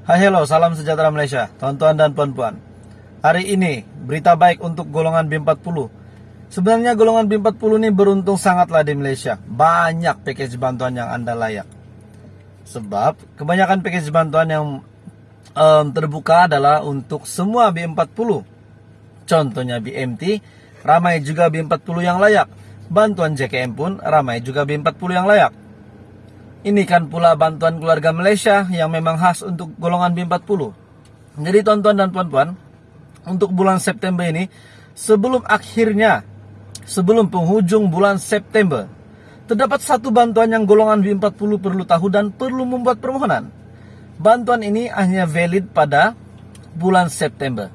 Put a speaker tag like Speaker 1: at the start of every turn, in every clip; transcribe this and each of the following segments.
Speaker 1: Hai hello, salam sejahtera Malaysia, tuan-tuan dan puan-puan. Hari ini, berita baik untuk golongan B40. Sebenarnya golongan B40 ini beruntung sangatlah di Malaysia. Banyak package bantuan yang Anda layak. Sebab, kebanyakan package bantuan yang terbuka adalah untuk semua B40. Contohnya BMT, ramai juga B40 yang layak. Bantuan JKM pun ramai juga B40 yang layak. Ini kan pula bantuan keluarga Malaysia yang memang khas untuk golongan B40. Jadi tuan-tuan dan puan-puan, untuk bulan September ini, sebelum penghujung bulan September, terdapat satu bantuan yang golongan B40 perlu tahu dan perlu membuat permohonan. Bantuan ini hanya valid pada bulan September.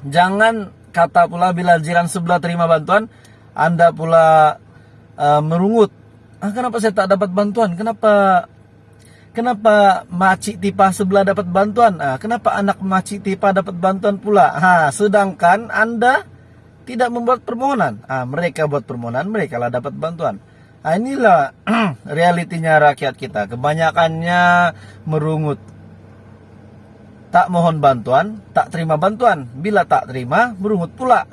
Speaker 1: Jangan kata pula bila jiran sebelah terima bantuan, Anda pula merungut. Kenapa saya tak dapat bantuan? Kenapa makcik tipa sebelah dapat bantuan? Kenapa anak makcik tipa dapat bantuan pula? Sedangkan Anda tidak membuat permohonan. Mereka buat permohonan, mereka lah dapat bantuan. Inilah realitinya rakyat kita. Kebanyakannya merungut. Tak mohon bantuan, tak terima bantuan. Bila tak terima, berungut pula.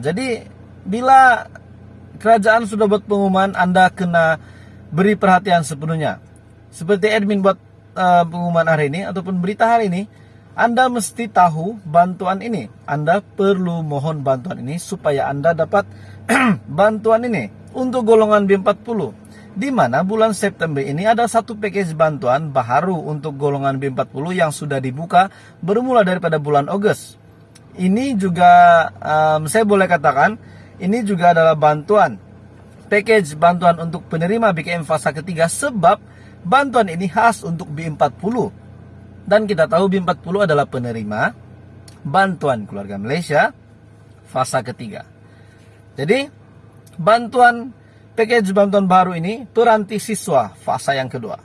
Speaker 1: Jadi bila kerajaan sudah buat pengumuman, Anda kena beri perhatian sepenuhnya. Seperti admin buat pengumuman hari ini ataupun berita hari ini, Anda mesti tahu bantuan ini. Anda perlu mohon bantuan ini supaya Anda dapat bantuan ini untuk golongan B40. Di mana bulan September ini ada satu package bantuan baru untuk golongan B40 yang sudah dibuka bermula daripada bulan Ogos. Ini juga saya boleh katakan ini juga adalah package bantuan untuk penerima BKM fasa ketiga, sebab bantuan ini khas untuk B40. Dan kita tahu B40 adalah penerima bantuan keluarga Malaysia fasa ketiga. Jadi package bantuan baru ini peranti siswa fasa yang kedua.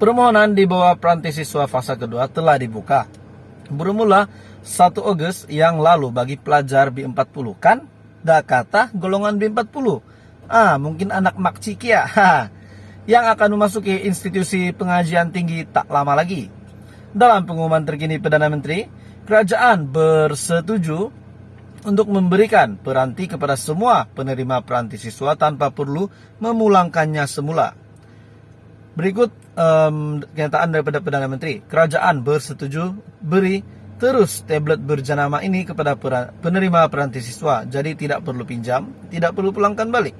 Speaker 1: Permohonan di bawah peranti siswa fasa kedua telah dibuka bermula 1 Ogos yang lalu bagi pelajar B40. Kan dah kata golongan B40. Mungkin anak makcik ya. Yang akan memasuki institusi pengajian tinggi tak lama lagi. Dalam pengumuman terkini Perdana Menteri, kerajaan bersetuju untuk memberikan peranti kepada semua penerima peranti siswa tanpa perlu memulangkannya semula. Berikut kenyataan daripada Perdana Menteri. Kerajaan bersetuju beri terus tablet berjenama ini kepada penerima peranti siswa. Jadi tidak perlu pinjam, tidak perlu pulangkan balik.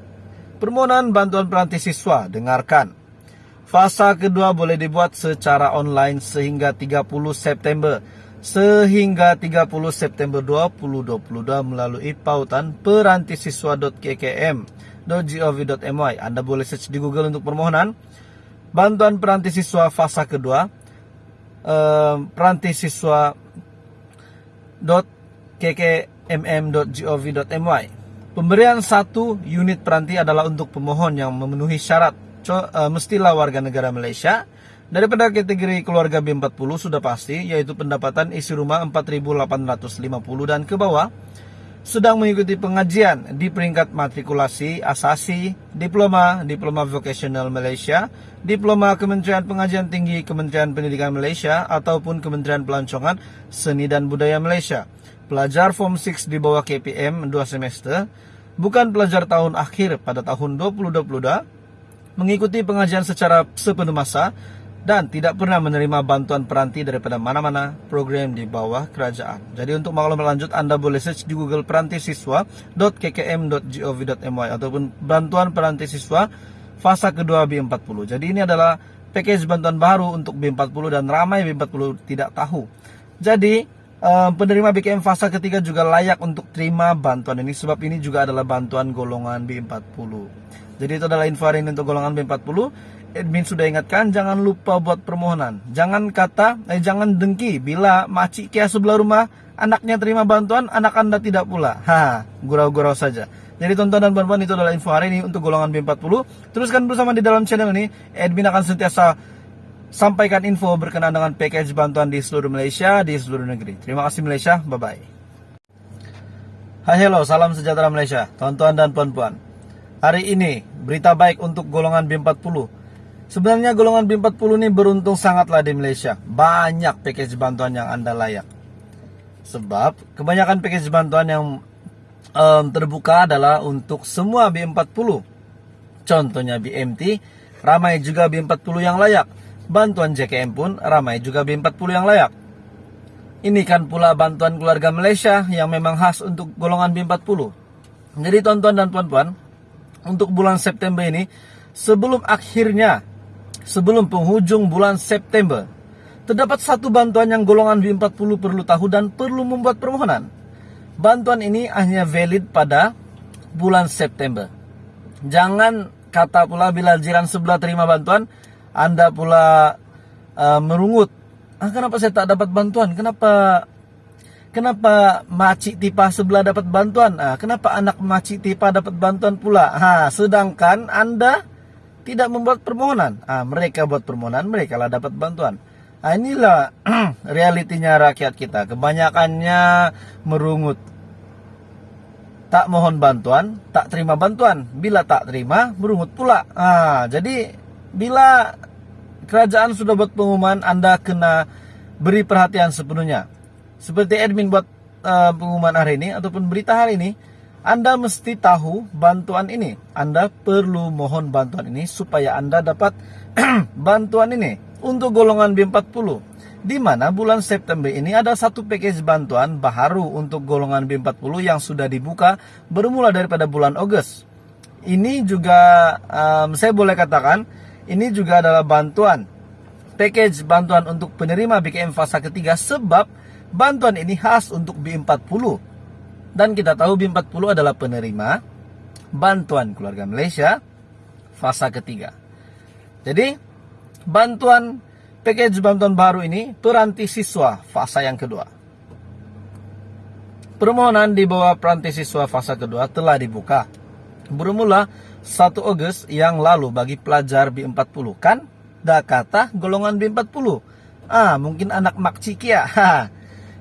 Speaker 1: Permohonan bantuan peranti siswa, dengarkan. Fasa kedua boleh dibuat secara online sehingga 30 September. Sehingga 30 September 2022 melalui pautan perantisiswa.kkm.gov.my. Anda boleh search di Google untuk permohonan bantuan peranti siswa fasa kedua. perantisiswa.kkmm.gov.my. Pemberian 1 unit peranti adalah untuk pemohon yang memenuhi syarat. Mestilah warga negara Malaysia. Daripada kategori keluarga B40 sudah pasti, yaitu pendapatan isi rumah 4.850 dan ke bawah. Sedang mengikuti pengajian di peringkat matrikulasi, asasi, diploma vocational Malaysia, diploma Kementerian Pengajian Tinggi Kementerian Pendidikan Malaysia ataupun Kementerian Pelancongan Seni dan Budaya Malaysia. Pelajar Form 6 di bawah KPM 2 semester, bukan pelajar tahun akhir pada tahun 2022, mengikuti pengajian secara sepenuh masa dan tidak pernah menerima bantuan peranti daripada mana-mana program di bawah kerajaan. Jadi untuk maklumat lanjut, Anda boleh search di Google perantisiswa.kkm.gov.my ataupun bantuan peranti siswa fasa kedua B40. Jadi ini adalah package bantuan baru untuk B40 dan ramai B40 tidak tahu. Jadi penerima BKM fasa ketiga juga layak untuk terima bantuan ini, sebab ini juga adalah bantuan golongan B40. Jadi itu adalah info hari ini untuk golongan B40. Admin sudah ingatkan, jangan lupa buat permohonan. Jangan dengki bila makcik kia sebelah rumah anaknya terima bantuan, anak Anda tidak pula. Gurau-gurau saja. Jadi tonton dan puan-puan, itu adalah info hari ini untuk golongan B40. Teruskan bersama di dalam channel ini. Admin akan sentiasa sampaikan info berkenaan dengan package bantuan di seluruh Malaysia, di seluruh negeri. Terima kasih Malaysia, bye-bye. Hai hello, salam sejahtera Malaysia, tuan-tuan dan puan-puan. Hari ini, berita baik untuk golongan B40. Sebenarnya golongan B40 ini beruntung sangatlah di Malaysia. Banyak package bantuan yang Anda layak. Sebab kebanyakan package bantuan yang terbuka adalah untuk semua B40. Contohnya BMT, ramai juga B40 yang layak. Bantuan JKM pun ramai juga B40 yang layak. Ini kan pula bantuan keluarga Malaysia yang memang khas untuk golongan B40. Jadi tuan-tuan dan puan-puan, untuk bulan September ini, sebelum penghujung bulan September, terdapat satu bantuan yang golongan B40 perlu tahu dan perlu membuat permohonan. Bantuan ini hanya valid pada bulan September. Jangan kata pula bila jiran sebelah terima bantuan, Anda pula merungut. Kenapa saya tak dapat bantuan? Kenapa makcik Tipa sebelah dapat bantuan? Kenapa anak makcik Tipa dapat bantuan pula? Sedangkan Anda tidak membuat permohonan. Mereka buat permohonan, mereka lah dapat bantuan. Inilah realitinya rakyat kita. Kebanyakannya merungut. Tak mohon bantuan, tak terima bantuan. Bila tak terima, berungut pula. Jadi bila kerajaan sudah buat pengumuman, Anda kena beri perhatian sepenuhnya. Seperti admin buat pengumuman hari ini ataupun berita hari ini, Anda mesti tahu bantuan ini. Anda perlu mohon bantuan ini supaya Anda dapat bantuan ini untuk golongan B40. Di mana bulan September ini ada satu package bantuan baru untuk golongan B40 yang sudah dibuka bermula daripada bulan Ogos. Ini juga saya boleh katakan ini juga adalah package bantuan untuk penerima BKM fasa ketiga, sebab bantuan ini khas untuk B40. Dan kita tahu B40 adalah penerima bantuan keluarga Malaysia fasa ketiga. Jadi package bantuan baru ini peranti siswa fasa yang kedua. Permohonan di bawah peranti siswa fasa kedua telah dibuka bermula 1 Ogos yang lalu bagi pelajar B40. Kan dah kata golongan B40. Mungkin anak makcik ya.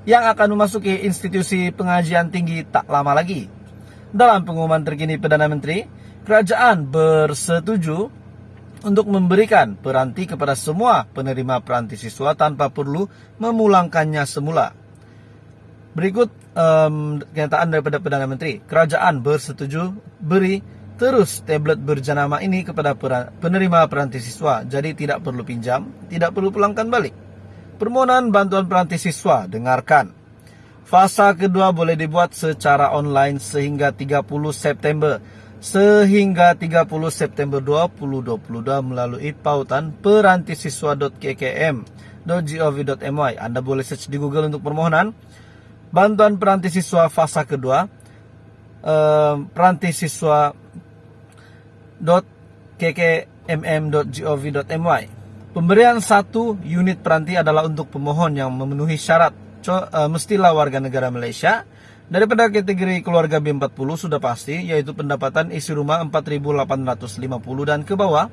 Speaker 1: Yang akan memasuki institusi pengajian tinggi tak lama lagi. Dalam pengumuman terkini Perdana Menteri, kerajaan bersetuju untuk memberikan peranti kepada semua penerima peranti siswa tanpa perlu memulangkannya semula. Berikut kenyataan daripada Perdana Menteri. Kerajaan bersetuju beri terus tablet berjenama ini kepada penerima peranti siswa. Jadi tidak perlu pinjam, tidak perlu pulangkan balik. Permohonan bantuan peranti siswa, dengarkan. Fasa kedua boleh dibuat secara online sehingga 30 September. Sehingga 30 September 2022 melalui pautan perantisiswa.kkm.gov.my. Anda boleh search di Google untuk permohonan bantuan peranti siswa fasa kedua, perantisiswa.kkmm.gov.my. Pemberian 1 unit peranti adalah untuk pemohon yang memenuhi syarat. Mestilah warga negara Malaysia. Daripada kategori keluarga B40 sudah pasti, yaitu pendapatan isi rumah 4.850 dan ke bawah,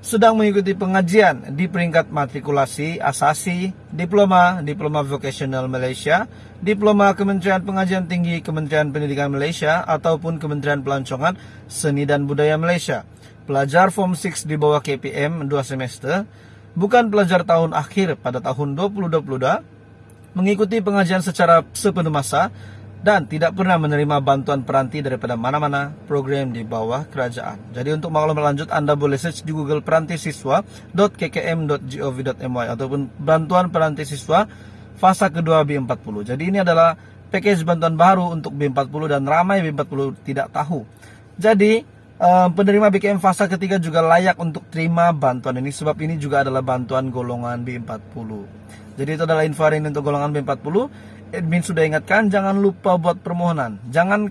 Speaker 1: sedang mengikuti pengajian di peringkat matrikulasi, asasi, diploma vocational Malaysia, diploma Kementerian Pengajian Tinggi Kementerian Pendidikan Malaysia, ataupun Kementerian Pelancongan Seni dan Budaya Malaysia. Pelajar Form 6 di bawah KPM 2 semester, bukan pelajar tahun akhir pada tahun 2022, mengikuti pengajian secara sepenuh masa, dan tidak pernah menerima bantuan peranti daripada mana-mana program di bawah kerajaan. Jadi untuk maklumat lanjut, Anda boleh search di Google perantisiswa.kkm.gov.my ataupun bantuan peranti siswa fasa kedua B40. Jadi ini adalah package bantuan baru untuk B40 dan ramai B40 tidak tahu. Jadi penerima BKM fasa ketiga juga layak untuk terima bantuan ini, sebab ini juga adalah bantuan golongan B40. Jadi itu adalah info hari ini untuk golongan B40. Admin sudah ingatkan, jangan lupa buat permohonan. Jangan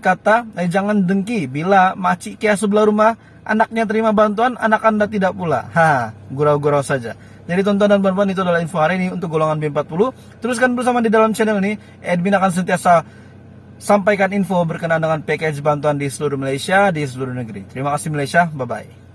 Speaker 1: jangan dengki bila makcik Kia sebelah rumah anaknya terima bantuan, anak Anda tidak pula. Gurau-gurau saja. Jadi tonton dan puan-puan, itu adalah info hari ini untuk golongan B40. Teruskan bersama di dalam channel ini. Admin akan sentiasa sampaikan info berkenaan dengan package bantuan di seluruh Malaysia, di seluruh negeri. Terima kasih Malaysia, bye-bye.